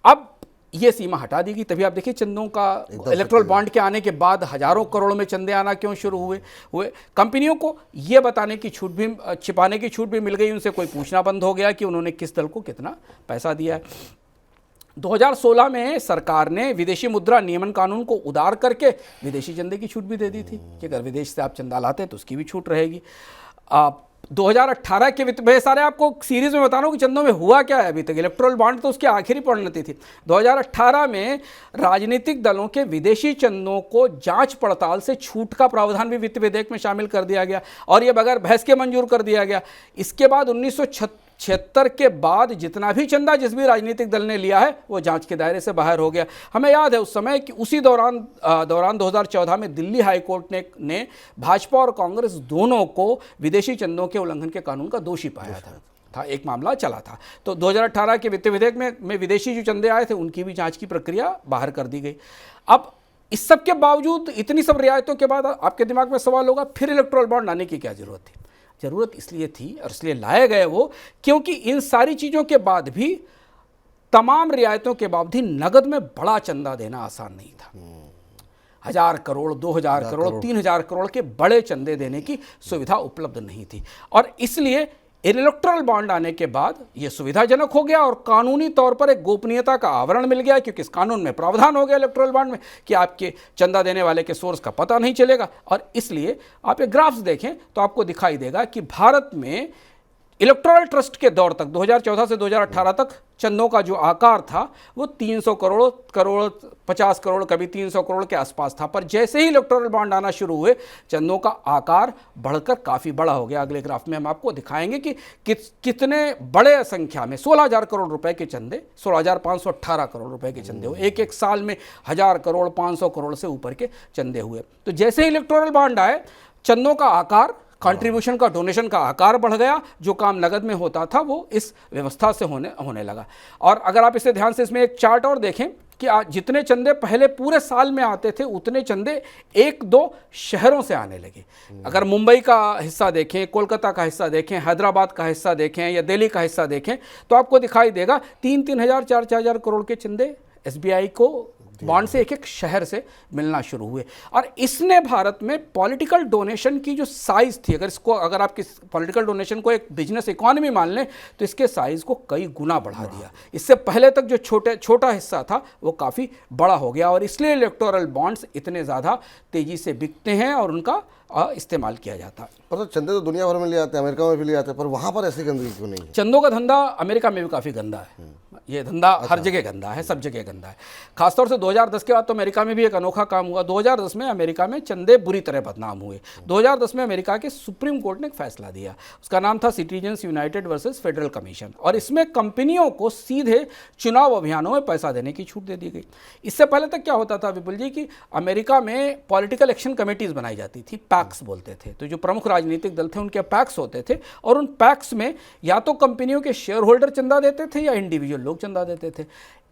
अब ये सीमा हटा दी गई। तभी आप देखिए चंदों का इलेक्टोरल बॉन्ड के आने के बाद हजारों करोड़ों में चंदे आना क्यों शुरू हुए। कंपनियों को ये बताने की छूट भी, छिपाने की छूट भी मिल गई, उनसे कोई पूछना बंद हो गया कि उन्होंने किस दल को कितना पैसा दिया है। 2016 में सरकार ने विदेशी मुद्रा नियमन कानून को उदार करके विदेशी चंदे की छूट भी दे दी थी कि अगर विदेश से आप चंदा लाते हैं तो उसकी भी छूट रहेगी। 2018 के वित्त में सारे आपको सीरीज में बता रहा हूँ कि चंदों में हुआ क्या है अभी तक। इलेक्टोरल बॉन्ड तो उसकी आखिरी परिणति थी। 2018 में राजनीतिक दलों के विदेशी चंदों को जांच पड़ताल से छूट का प्रावधान भी वित्त विधेयक में शामिल कर दिया गया और यह बगैर बहस के मंजूर कर दिया गया। इसके बाद 1976 के बाद जितना भी चंदा जिस भी राजनीतिक दल ने लिया है वो जांच के दायरे से बाहर हो गया। हमें याद है उस समय कि उसी दौरान 2014 में दिल्ली हाई कोर्ट ने भाजपा और कांग्रेस दोनों को विदेशी चंदों के उल्लंघन के कानून का दोषी पाया था। एक मामला चला था। तो 2018 के वित्त विधेयक में विदेशी जो चंदे आए थे उनकी भी जांच की प्रक्रिया बाहर कर दी गई। अब इस सब के बावजूद, इतनी सब रियायतों के बाद आपके दिमाग में सवाल होगा फिर इलेक्टोरल बॉन्ड लाने की क्या जरूरत थी। जरूरत इसलिए थी और इसलिए लाए गए वो क्योंकि इन सारी चीज़ों के बाद भी, तमाम रियायतों के बाद भी नगद में बड़ा चंदा देना आसान नहीं था। 1000 करोड़, 2000 करोड़, 3000 करोड़ के बड़े चंदे देने की सुविधा उपलब्ध नहीं थी और इसलिए इलेक्टोरल बॉन्ड आने के बाद यह सुविधाजनक हो गया और कानूनी तौर पर एक गोपनीयता का आवरण मिल गया क्योंकि इस कानून में प्रावधान हो गया इलेक्टोरल बॉन्ड में कि आपके चंदा देने वाले के सोर्स का पता नहीं चलेगा। और इसलिए आप ये ग्राफ्स देखें तो आपको दिखाई देगा कि भारत में इलेक्टोरल ट्रस्ट के दौर तक 2014 से 2018 तक चंदों का जो आकार था वो 300 करोड़ 50 करोड़, कभी 300 करोड़ के आसपास था। पर जैसे ही इलेक्टोरल बॉन्ड आना शुरू हुए चंदों का आकार बढ़कर काफ़ी बड़ा हो गया। अगले ग्राफ में हम आपको दिखाएंगे कि कितने बड़े संख्या में 16,000 करोड़ रुपए के चंदे, 16,518 करोड़ रुपए के चंदे हुए। एक साल में 1000 करोड़ 500 करोड़ से ऊपर के चंदे हुए। तो जैसे ही इलेक्टोरल बॉन्ड आए चंदों का आकार, कंट्रीब्यूशन का, डोनेशन का आकार बढ़ गया। जो काम नगद में होता था वो इस व्यवस्था से होने लगा। और अगर आप इसे ध्यान से, इसमें एक चार्ट और देखें कि जितने चंदे पहले पूरे साल में आते थे उतने चंदे 1-2 शहरों से आने लगे। अगर मुंबई का हिस्सा देखें, कोलकाता का हिस्सा देखें, हैदराबाद का हिस्सा देखें या दिल्ली का हिस्सा देखें तो आपको दिखाई देगा 3-3 हज़ार 4-4 हज़ार करोड़ के चंदे एसबीआई को बॉन्ड से एक शहर से मिलना शुरू हुए। और इसने भारत में पॉलिटिकल डोनेशन की जो साइज़ थी, अगर आप पॉलिटिकल डोनेशन को एक बिजनेस इकोनॉमी मान लें तो इसके साइज़ को कई गुना बढ़ा दिया। इससे पहले तक जो छोटा हिस्सा था वो काफ़ी बड़ा हो गया और इसलिए इलेक्टोरल बॉन्ड्स इतने ज़्यादा तेज़ी से बिकते हैं और उनका इस्तेमाल किया जाता है। पर तो चंदे तो दुनिया भर में ले आते हैं, अमेरिका में भी ले आते हैं, पर वहाँ पर ऐसी गंदगी क्यों नहीं है? चंदों का धंधा अमेरिका में भी काफ़ी गंदा है। ये धंधा हर जगह गंदा है, सब जगह गंदा है। खासतौर से 2010 के बाद तो अमेरिका में भी एक अनोखा काम हुआ। 2010 में अमेरिका में चंदे बुरी तरह बदनाम हुए। 2010 में अमेरिका के सुप्रीम कोर्ट ने एक फैसला दिया, उसका नाम था citizens United versus federal commission, और इसमें कंपनियों को सीधे चुनाव अभियानों में पैसा देने की छूट दे दी गई। इससे पहले तक क्या होता था विपुल जी कि अमेरिका में पॉलिटिकल एक्शन कमेटीज बनाई जाती थी, पैक्स बोलते थे। तो जो प्रमुख राजनीतिक दल थे उनके पैक्स होते थे, और उन पैक्स में या तो कंपनियों के शेयर होल्डर चंदा देते थे या इंडिविजुअल लोग चंदा देते थे।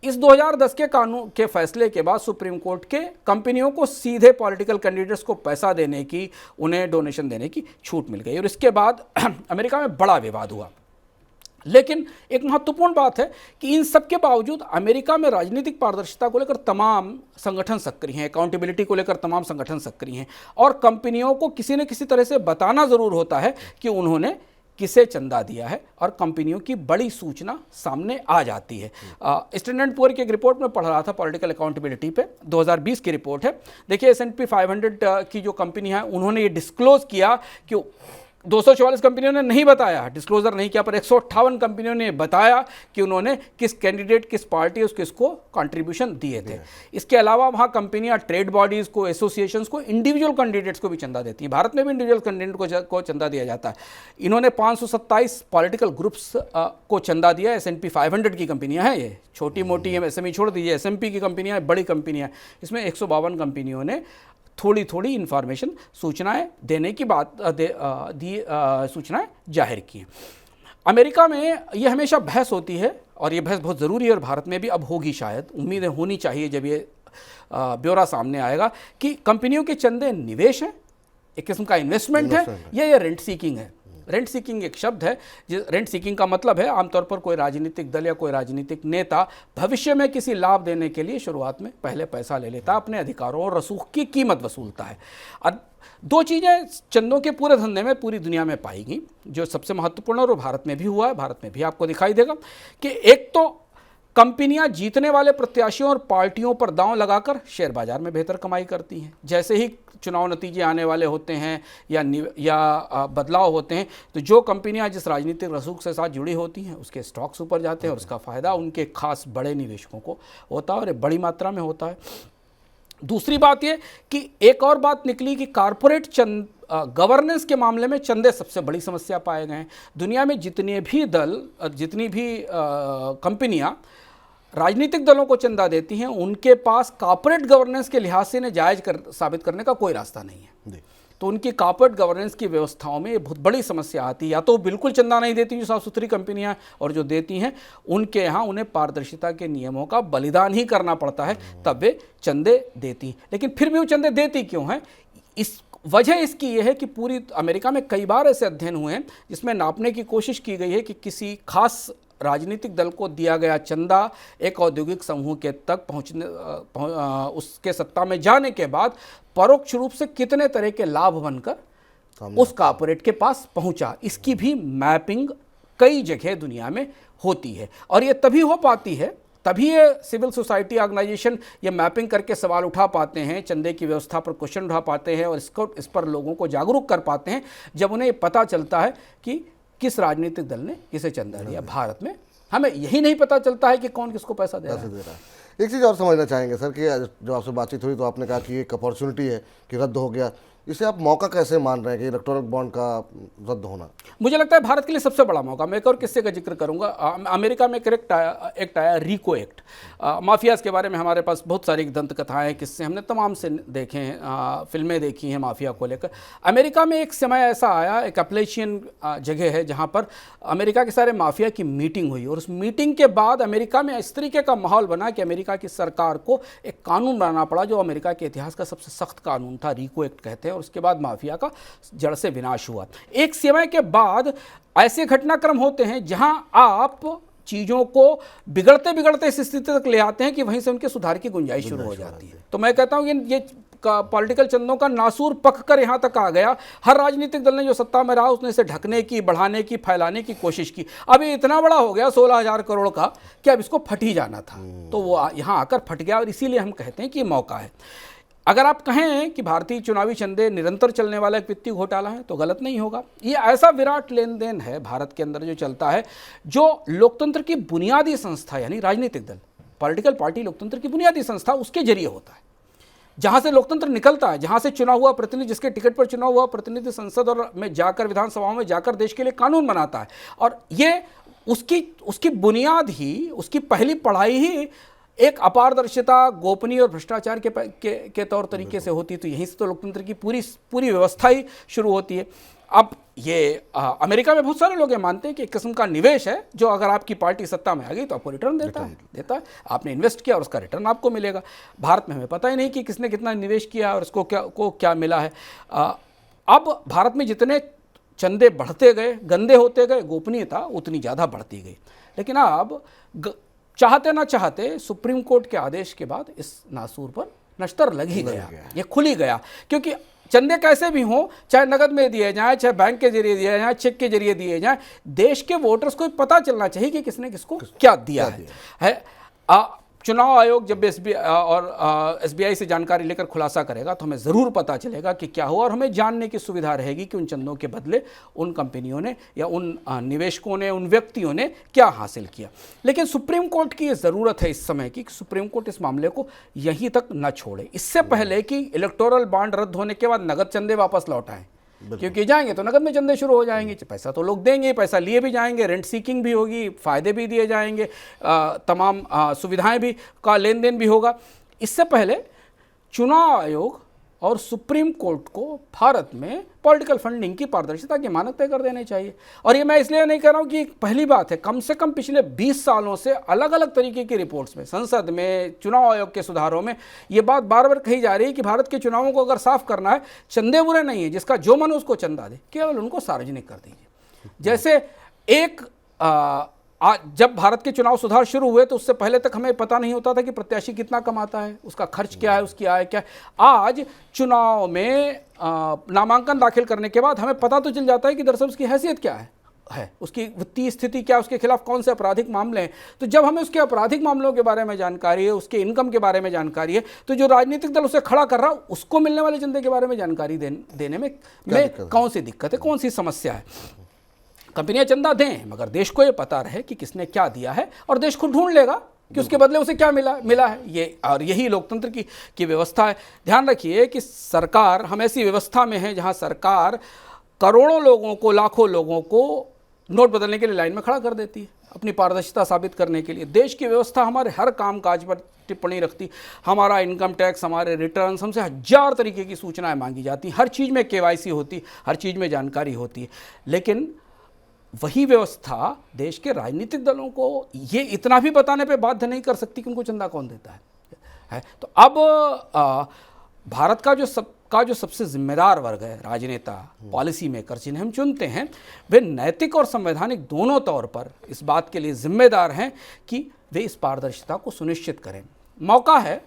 इस 2010 के कानून के फैसले के बाद सुप्रीम कोर्ट के कंपनियों को सीधे पॉलिटिकल कैंडिडेट्स को पैसा देने की, उन्हें डोनेशन देने की छूट मिल गई, और इसके बाद अमेरिका में बड़ा विवाद हुआ। लेकिन एक महत्वपूर्ण बात है कि इन सब के बावजूद अमेरिका में राजनीतिक पारदर्शिता को लेकर तमाम संगठन सक्रिय हैं, अकाउंटेबिलिटी को लेकर तमाम संगठन सक्रिय हैं, और कंपनियों को किसी न किसी तरह से बताना ज़रूर होता है कि उन्होंने किसे चंदा दिया है, और कंपनियों की बड़ी सूचना सामने आ जाती है। स्टैंडर्ड पुअर की एक रिपोर्ट में पढ़ रहा था पॉलिटिकल अकाउंटेबिलिटी पे, 2020 की रिपोर्ट है। देखिए S&P 500 की जो कंपनी है उन्होंने ये डिस्क्लोज किया कि 244 कंपनियों ने नहीं बताया, डिस्क्लोजर नहीं किया, पर 158 कंपनियों ने बताया कि उन्होंने किस कैंडिडेट, किस पार्टी, किसको कंट्रीब्यूशन दिए थे। इसके अलावा वहाँ कंपनियां ट्रेड बॉडीज़ को, एसोसिएशंस को, इंडिविजुअल कैंडिडेट्स को भी चंदा देती हैं। भारत में भी इंडिविजुअल कैंडिडेट को चंदा दिया जाता है। इन्होंने 527 पॉलिटिकल ग्रुप्स को चंदा दिया। S&P 500 की कंपनियाँ हैं, ये छोटी मोटी एमएसएमई छोड़ दीजिए, SMP की कंपनियाँ बड़ी कंपनियाँ, इसमें 152 कंपनियों ने थोड़ी थोड़ी इन्फॉर्मेशन, सूचनाएं देने की सूचनाएं जाहिर की। अमेरिका में ये हमेशा बहस होती है, और ये बहस बहुत ज़रूरी है, और भारत में भी अब होगी, शायद उम्मीदें होनी चाहिए जब ये ब्यौरा सामने आएगा, कि कंपनियों के चंदे निवेश हैं, एक किस्म का इन्वेस्टमेंट है, या ये रेंट सीकिंग है। रेंट सीकिंग एक शब्द है, रेंट सीकिंग का मतलब है आमतौर पर कोई राजनीतिक दल या कोई राजनीतिक नेता भविष्य में किसी लाभ देने के लिए शुरुआत में पहले पैसा ले लेता है, अपने अधिकारों और रसूख की कीमत वसूलता है। और दो चीज़ें चंदों के पूरे धंधे में पूरी दुनिया में पाई गई, जो सबसे महत्वपूर्ण, और वो भारत में भी हुआ है, भारत में भी आपको दिखाई देगा कि एक तो कंपनियां जीतने वाले प्रत्याशियों और पार्टियों पर दांव लगाकर शेयर बाजार में बेहतर कमाई करती हैं। जैसे ही चुनाव नतीजे आने वाले होते हैं या बदलाव होते हैं, तो जो कंपनियां जिस राजनीतिक रसूख से साथ जुड़ी होती हैं उसके स्टॉक्स ऊपर जाते हैं, और उसका फ़ायदा उनके खास बड़े निवेशकों को होता है, और बड़ी मात्रा में होता है। दूसरी बात ये कि एक और बात निकली कि कारपोरेट गवर्नेंस के मामले में चंदे सबसे बड़ी समस्या पाए गए हैं। दुनिया में जितने भी दल, जितनी भी कंपनियां राजनीतिक दलों को चंदा देती हैं, उनके पास कॉर्पोरेट गवर्नेंस के लिहाज से इन्हें जायज़ साबित करने का कोई रास्ता नहीं है। तो उनकी कॉर्पोरेट गवर्नेंस की व्यवस्थाओं में बहुत बड़ी समस्या आती है। या तो बिल्कुल चंदा नहीं देती जो साफ सुथरी कंपनियां, और जो देती हैं उनके यहाँ उन्हें पारदर्शिता के नियमों का बलिदान ही करना पड़ता है, तब वे चंदे देती। लेकिन फिर भी वो चंदे देती क्यों हैं? इस वजह इसकी यह है कि पूरी अमेरिका में कई बार ऐसे अध्ययन हुए हैं जिसमें नापने की कोशिश की गई है कि किसी खास राजनीतिक दल को दिया गया चंदा एक औद्योगिक समूह के तक उसके सत्ता में जाने के बाद परोक्ष रूप से कितने तरह के लाभ बनकर उस कॉर्पोरेट के पास पहुंचा। इसकी भी मैपिंग कई जगह दुनिया में होती है, और ये तभी हो पाती है, तभी ये सिविल सोसाइटी ऑर्गेनाइजेशन ये मैपिंग करके सवाल उठा पाते हैं, चंदे की व्यवस्था पर क्वेश्चन उठा पाते हैं, और इस पर लोगों को जागरूक कर पाते हैं, जब उन्हें पता चलता है कि किस राजनीतिक दल ने किसे चंदा दिया। भारत में हमें यही नहीं पता चलता है कि कौन किसको पैसा दे रहा है। एक चीज़ और समझना चाहेंगे सर कि जब आपसे बातचीत हुई तो आपने कहा कि एक अपॉर्चुनिटी है कि रद्द हो गया, इसे आप मौका कैसे मान रहे हैं कि इलेक्टोरल बॉन्ड का रद्द होना? मुझे लगता है भारत के लिए सबसे बड़ा मौका। मैं एक और किस्से का जिक्र करूंगा। अमेरिका में एक एक्ट आया, रिको एक्ट। माफियाज़ के बारे में हमारे पास बहुत सारी दंत कथाएँ, किस्से हमने तमाम से देखे हैं, फिल्में देखी हैं माफिया को लेकर। अमेरिका में एक समय ऐसा आया, एक अपलेशियन जगह है जहाँ पर अमेरिका के सारे माफिया की मीटिंग हुई, और उस मीटिंग के बाद अमेरिका में इस तरीके का माहौल बना कि अमेरिका की सरकार को एक कानून बनाना पड़ा जो अमेरिका के इतिहास का सबसे सख्त कानून था, रिको एक्ट कहते हैं, और उसके बाद माफिया का जड़ से विनाश हुआ। एक समय के बाद ऐसे घटनाक्रम होते हैं जहां आप चीज़ों को बिगड़ते बिगड़ते इस स्थिति तक ले आते हैं कि वहीं से उनके सुधार की गुंजाइश शुरू हो जाती है। तो मैं कहता हूं कि ये पॉलिटिकल चंदों का नासूर पक कर यहाँ तक आ गया। हर राजनीतिक दल ने जो सत्ता में रहा उसने इसे ढकने की, बढ़ाने की, फैलाने की कोशिश की। अब ये इतना बड़ा हो गया 16,000 करोड़ का कि अब इसको फट ही जाना था, तो वो यहाँ आकर फट गया, और इसीलिए हम कहते हैं कि ये मौका है। अगर आप कहें कि भारतीय चुनावी चंदे निरंतर चलने वाला एक वित्तीय घोटाला है तो गलत नहीं होगा। ये ऐसा विराट लेन देन है भारत के अंदर जो चलता है, जो लोकतंत्र की बुनियादी संस्था यानी राजनीतिक दल, पॉलिटिकल पार्टी लोकतंत्र की बुनियादी संस्था, उसके जरिए होता है। जहां से लोकतंत्र निकलता है, जहां से चुना हुआ प्रतिनिधि, जिसके टिकट पर चुना हुआ प्रतिनिधि संसद और में जाकर, विधानसभाओं में जाकर देश के लिए कानून बनाता है। और ये उसकी बुनियाद ही, उसकी पहली पढ़ाई ही एक अपारदर्शिता, गोपनीय और भ्रष्टाचार के तौर तरीके से होती है। तो यहीं से तो लोकतंत्र की पूरी व्यवस्था ही शुरू होती है। अब ये अमेरिका में बहुत सारे लोग ये मानते हैं कि एक किस्म का निवेश है, जो अगर आपकी पार्टी सत्ता में आ गई तो आपको रिटर्न देता है। आपने इन्वेस्ट किया और उसका रिटर्न आपको मिलेगा। भारत में हमें पता ही नहीं कि किसने कितना निवेश किया और उसको क्या मिला है। अब भारत में जितने चंदे बढ़ते गए, गंदे होते गए, गोपनीयता उतनी ज़्यादा बढ़ती गई। लेकिन अब चाहते ना चाहते सुप्रीम कोर्ट के आदेश के बाद इस नासूर पर नश्तर लग ही गया, ये खुल ही गया। क्योंकि चंदे कैसे भी हों, चाहे नगद में दिए जाएं, चाहे बैंक के जरिए दिए जाएं, चेक के जरिए दिए जाएं, देश के वोटर्स को पता चलना चाहिए कि किसने किसको क्या दिया है। चुनाव आयोग जब एसबीआई से जानकारी लेकर खुलासा करेगा तो हमें ज़रूर पता चलेगा कि क्या हुआ, और हमें जानने की सुविधा रहेगी कि उन चंदों के बदले उन कंपनियों ने या उन निवेशकों ने, उन व्यक्तियों ने क्या हासिल किया। लेकिन सुप्रीम कोर्ट की ये ज़रूरत है इस समय की कि सुप्रीम कोर्ट इस मामले को यहीं तक न छोड़े, इससे पहले कि इलेक्टोरल बॉन्ड रद्द होने के बाद नगद चंदे वापस लौटाएं। क्योंकि जाएंगे तो नगद में चंदे शुरू हो जाएंगे, पैसा तो लोग देंगे, पैसा लिए भी जाएंगे, रेंट सीकिंग भी होगी, फ़ायदे भी दिए जाएंगे, तमाम सुविधाएं भी का लेन देन भी होगा। इससे पहले चुनाव आयोग और सुप्रीम कोर्ट को भारत में पॉलिटिकल फंडिंग की पारदर्शिता के मानक तय कर देने चाहिए। और ये मैं इसलिए नहीं कह रहा हूँ कि पहली बात है, कम से कम पिछले 20 सालों से अलग अलग तरीके की रिपोर्ट्स में, संसद में, चुनाव आयोग के सुधारों में ये बात बार बार कही जा रही है कि भारत के चुनावों को अगर साफ करना है, चंदे बुरे नहीं है, जिसका जो मन उसको चंदा दे, केवल उनको सार्वजनिक कर दीजिए। जैसे एक जब भारत के चुनाव सुधार शुरू हुए तो उससे पहले तक हमें पता नहीं होता था कि प्रत्याशी कितना कमाता है, उसका खर्च क्या है, उसकी आय क्या है। आज चुनाव में नामांकन दाखिल करने के बाद हमें पता तो चल जाता है कि दरअसल उसकी हैसियत क्या है, उसकी वित्तीय स्थिति क्या, उसके खिलाफ कौन से आपराधिक मामले हैं। तो जब हमें उसके आपराधिक मामलों के बारे में जानकारी है, उसके इनकम के बारे में जानकारी है, तो जो राजनीतिक दल उसे खड़ा कर रहा है उसको मिलने वाले चंदे के बारे में जानकारी देने में कौन सी दिक्कत है, कौन सी समस्या है। कंपनियां चंदा दें, मगर देश को ये पता रहे कि किसने क्या दिया है, और देश खुद ढूंढ लेगा कि उसके बदले उसे क्या मिला है। ये और यही लोकतंत्र की व्यवस्था है। ध्यान रखिए कि सरकार, हम ऐसी व्यवस्था में हैं जहां सरकार करोड़ों लोगों को, लाखों लोगों को नोट बदलने के लिए लाइन में खड़ा कर देती है, अपनी पारदर्शिता साबित करने के लिए। देश की व्यवस्था हमारे हर काम काज पर टिप्पणी रखती, हमारा इनकम टैक्स, हमारे रिटर्न्स, हमसे 1000 तरीके की सूचनाएं मांगी जाती, हर चीज़ में केवाईसी होती, हर चीज़ में जानकारी होती है। लेकिन वही व्यवस्था देश के राजनीतिक दलों को ये इतना भी बताने पे बाध्य नहीं कर सकती कि उनको चंदा कौन देता है। तो अब भारत का जो सबसे जिम्मेदार वर्ग है, राजनेता, पॉलिसी मेकर जिन्हें हम चुनते हैं, वे नैतिक और संवैधानिक दोनों तौर पर इस बात के लिए जिम्मेदार हैं कि वे इस पारदर्शिता को सुनिश्चित करें। मौका है,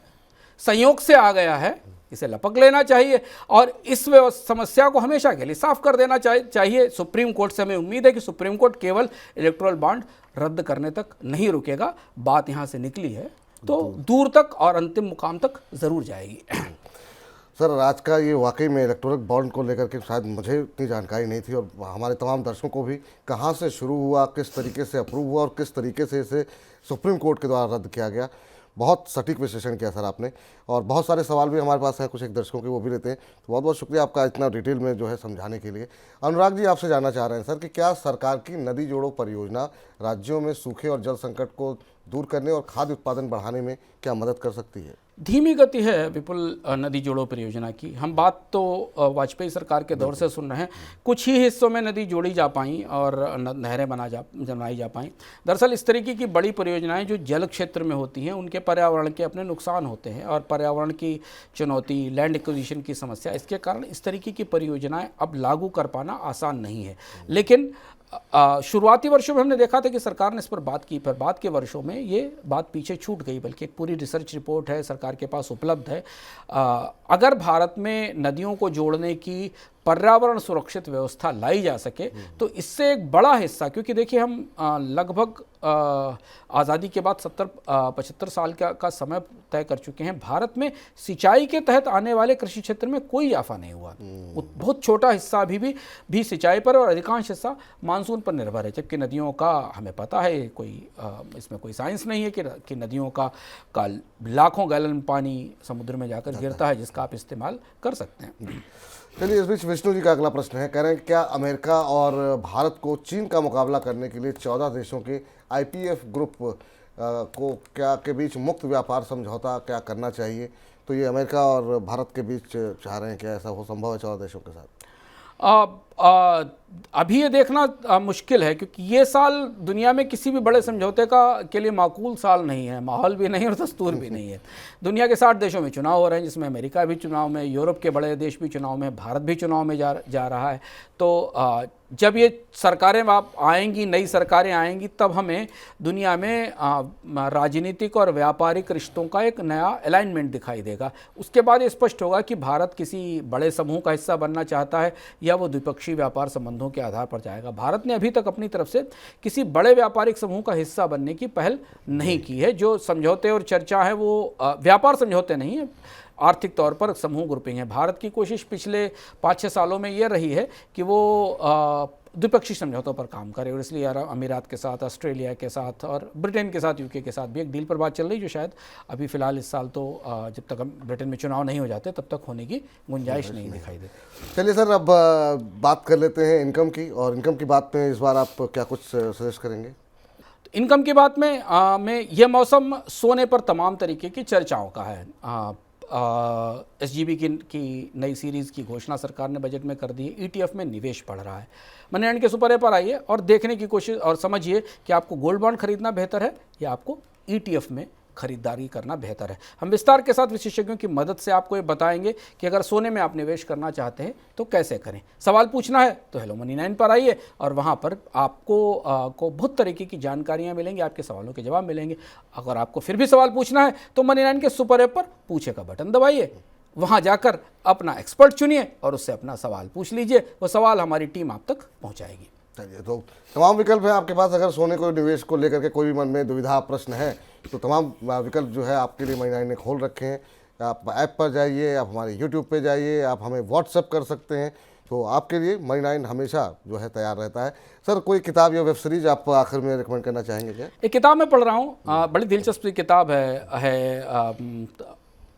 संयोग से आ गया है, इसे लपक लेना चाहिए और इस समस्या को हमेशा के लिए साफ कर देना चाहिए। सुप्रीम कोर्ट से हमें उम्मीद है कि सुप्रीम कोर्ट केवल इलेक्टोरल बॉन्ड रद्द करने तक नहीं रुकेगा। बात यहाँ से निकली है तो दूर तक और अंतिम मुकाम तक ज़रूर जाएगी। सर, आज का ये वाकई में इलेक्टोरल बॉन्ड को लेकर के शायद मुझे इतनी जानकारी नहीं थी, और हमारे तमाम दर्शकों को भी, कहाँ से शुरू हुआ, किस तरीके से अप्रूव हुआ और किस तरीके से इसे सुप्रीम कोर्ट के द्वारा रद्द किया गया। बहुत सटीक विश्लेषण किया सर आपने, और बहुत सारे सवाल भी हमारे पास हैं कुछ एक दर्शकों के, वो भी लेते हैं। तो बहुत बहुत शुक्रिया आपका इतना डिटेल में जो है समझाने के लिए। अनुराग जी, आपसे जानना चाह रहे हैं सर कि क्या सरकार की नदी जोड़ो परियोजना राज्यों में सूखे और जल संकट को दूर करने और खाद्य उत्पादन बढ़ाने में क्या मदद कर सकती है? धीमी गति है विपुल नदी जोड़ो परियोजना की। हम बात तो वाजपेयी सरकार के दौर से सुन रहे हैं। कुछ ही हिस्सों में नदी जोड़ी जा पाई और नहरें बनाई जा पाई। दरअसल इस तरीके की बड़ी परियोजनाएं जो जल क्षेत्र में होती हैं, उनके पर्यावरण के अपने नुकसान होते हैं, और पर्यावरण की चुनौती, लैंड एक्विजिशन की समस्या, इसके कारण इस तरीके की परियोजनाएं अब लागू कर पाना आसान नहीं है। लेकिन शुरुआती वर्षों में हमने देखा था कि सरकार ने इस पर बात की, पर बाद के वर्षों में ये बात पीछे छूट गई। बल्कि एक पूरी रिसर्च रिपोर्ट है सरकार के पास उपलब्ध है। अगर भारत में नदियों को जोड़ने की पर्यावरण सुरक्षित व्यवस्था लाई जा सके, तो इससे एक बड़ा हिस्सा, क्योंकि देखिए हम लगभग आज़ादी के बाद 70-75 साल का समय तय कर चुके हैं। भारत में सिंचाई के तहत आने वाले कृषि क्षेत्र में कोई इजाफा नहीं हुआ। बहुत छोटा हिस्सा अभी भी सिंचाई पर, और अधिकांश हिस्सा मानसून पर निर्भर है। जबकि नदियों का हमें पता है, इसमें कोई साइंस नहीं है कि नदियों का लाखों गैलन पानी समुद्र में जाकर गिरता है, जिसका आप इस्तेमाल कर सकते हैं। चलिए, इस बीच विष्णु जी का अगला प्रश्न है, कह रहे हैं क्या अमेरिका और भारत को चीन का मुकाबला करने के लिए 14 देशों के IPF ग्रुप को क्या के बीच मुक्त व्यापार समझौता क्या करना चाहिए? तो ये अमेरिका और भारत के बीच चाह रहे हैं, क्या ऐसा हो संभव है 14 देशों के साथ? अभी ये देखना मुश्किल है, क्योंकि ये साल दुनिया में किसी भी बड़े समझौते के लिए माकूल साल नहीं है, माहौल भी नहीं और दस्तूर भी नहीं है। दुनिया के 60 देशों में चुनाव हो रहे हैं, जिसमें अमेरिका भी चुनाव में, यूरोप के बड़े देश भी चुनाव में, भारत भी चुनाव में जा रहा है। तो जब ये सरकारें आएंगी, नई सरकारें आएंगी, तब हमें दुनिया में राजनीतिक और व्यापारिक रिश्तों का एक नया अलाइनमेंट दिखाई देगा। उसके बाद ये स्पष्ट होगा कि भारत किसी बड़े समूह का हिस्सा बनना चाहता है या वो द्विपक्षीय व्यापार संबंधों के आधार पर जाएगा। भारत ने अभी तक अपनी तरफ से किसी बड़े व्यापारिक समूह का हिस्सा बनने की पहल नहीं की है। जो समझौते और चर्चा है वो व्यापार समझौते नहीं है, आर्थिक तौर पर समूह ग्रुपिंग है। भारत की कोशिश पिछले 5-6 सालों में ये रही है कि वो द्विपक्षीय समझौतों पर काम करे, और इसलिए अमीरात के साथ, ऑस्ट्रेलिया के साथ और ब्रिटेन के साथ, यूके के साथ भी एक डील पर बात चल रही, जो शायद अभी फ़िलहाल इस साल तो जब तक हम ब्रिटेन में चुनाव नहीं हो जाते तब तक होने की गुंजाइश नहीं दिखाई देती। चलिए सर, अब बात कर लेते हैं इनकम की, और इनकम की बात में इस बार आप क्या कुछ सजेस्ट करेंगे? इनकम की बात में यह मौसम सोने पर तमाम तरीके की चर्चाओं का है। SGB की नई सीरीज़ की घोषणा सरकार ने बजट में कर दी है। ETF में निवेश बढ़ रहा है। मनी लैंड के सुपर ऐप पर आइए और देखने की कोशिश और समझिए कि आपको गोल्ड बॉन्ड खरीदना बेहतर है या आपको ETF में खरीदारी करना बेहतर है। हम विस्तार के साथ विशेषज्ञों की मदद से आपको ये बताएंगे कि अगर सोने में आप निवेश करना चाहते हैं तो कैसे करें। सवाल पूछना है तो हेलो मनी 9 पर आइए, और वहाँ पर आपको बहुत तरीके की जानकारियाँ मिलेंगी, आपके सवालों के जवाब मिलेंगे। अगर आपको फिर भी सवाल पूछना है तो मनी 9 के सुपर ऐप पर पूछे का बटन दबाइए, वहाँ जाकर अपना एक्सपर्ट चुनिए और उससे अपना सवाल पूछ लीजिए। वो सवाल हमारी टीम आप तक पहुँचाएगी। चलिए, तो तमाम विकल्प हैं आपके पास। अगर सोने को निवेश को लेकर के कोई भी मन में दुविधा प्रश्न है तो तमाम विकल्प जो है आपके लिए मनी 9 ने खोल रखे हैं। आप ऐप पर जाइए, आप हमारे YouTube पे जाइए, आप हमें व्हाट्सएप कर सकते हैं, तो आपके लिए मनी 9 हमेशा जो है तैयार रहता है। सर, कोई किताब या वेब सीरीज आप आखिर में रिकमेंड करना चाहेंगे क्या? एक किताब मैं पढ़ रहा हूँ, बड़ी दिलचस्प किताब है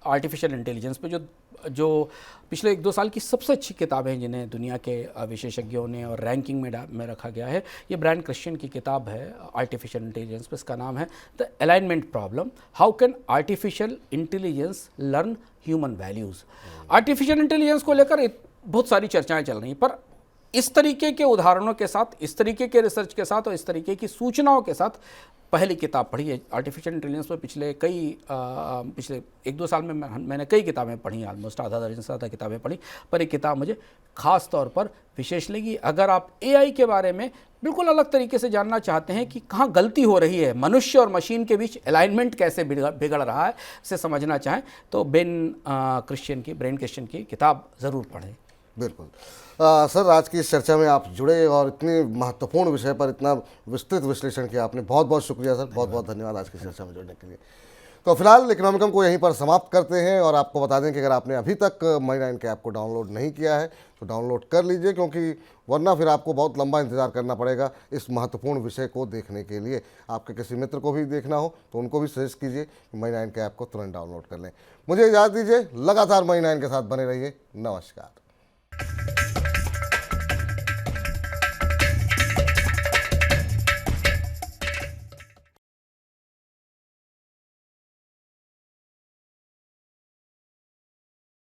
आर्टिफिशियल इंटेलिजेंस पे, जो पिछले 1-2 साल की सबसे अच्छी किताब है, जिन्हें दुनिया के विशेषज्ञों ने और रैंकिंग में रखा गया है। ये ब्रायन क्रिश्चियन की किताब है आर्टिफिशियल इंटेलिजेंस पे। इसका नाम है the alignment problem, how can artificial intelligence learn human values. Artificial intelligence को लेकर बहुत सारी चर्चाएं चल रही, पर इस तरीके के उदाहरणों के साथ, इस तरीके के रिसर्च के साथ और इस तरीके की सूचनाओं के साथ पहली किताब पढ़ी है आर्टिफिशियल इंटेलिजेंस पर। पिछले 1-2 साल में मैंने कई किताबें पढ़ी, ऑलमोस्ट आधा दर्जन से ज़्यादा किताबें पढ़ी, पर एक किताब मुझे ख़ास तौर पर विशेष लगी। अगर आप AI के बारे में बिल्कुल अलग तरीके से जानना चाहते हैं कि कहाँ गलती हो रही है, मनुष्य और मशीन के बीच अलाइनमेंट कैसे बिगड़ रहा है, इसे समझना चाहें तो ब्रेन क्रिश्चियन की किताब ज़रूर पढ़ें। बिल्कुल। सर, आज की इस चर्चा में आप जुड़े और इतने महत्वपूर्ण विषय पर इतना विस्तृत विश्लेषण किया आपने, बहुत बहुत शुक्रिया सर, बहुत बहुत धन्यवाद आज की चर्चा में जुड़ने के लिए। तो फिलहाल इकोनॉमिकम को यहीं पर समाप्त करते हैं, और आपको बता दें कि अगर आपने अभी तक मनी 9 के ऐप को डाउनलोड नहीं किया है तो डाउनलोड कर लीजिए, क्योंकि वरना फिर आपको बहुत लंबा इंतजार करना पड़ेगा इस महत्वपूर्ण विषय को देखने के लिए। आपके किसी मित्र को भी देखना हो तो उनको भी सजेस्ट कीजिए कि मनी 9 के ऐप को तुरंत डाउनलोड कर लें। मुझे इजाज़त दीजिए, लगातार मनी 9 के साथ बने रहिए। नमस्कार।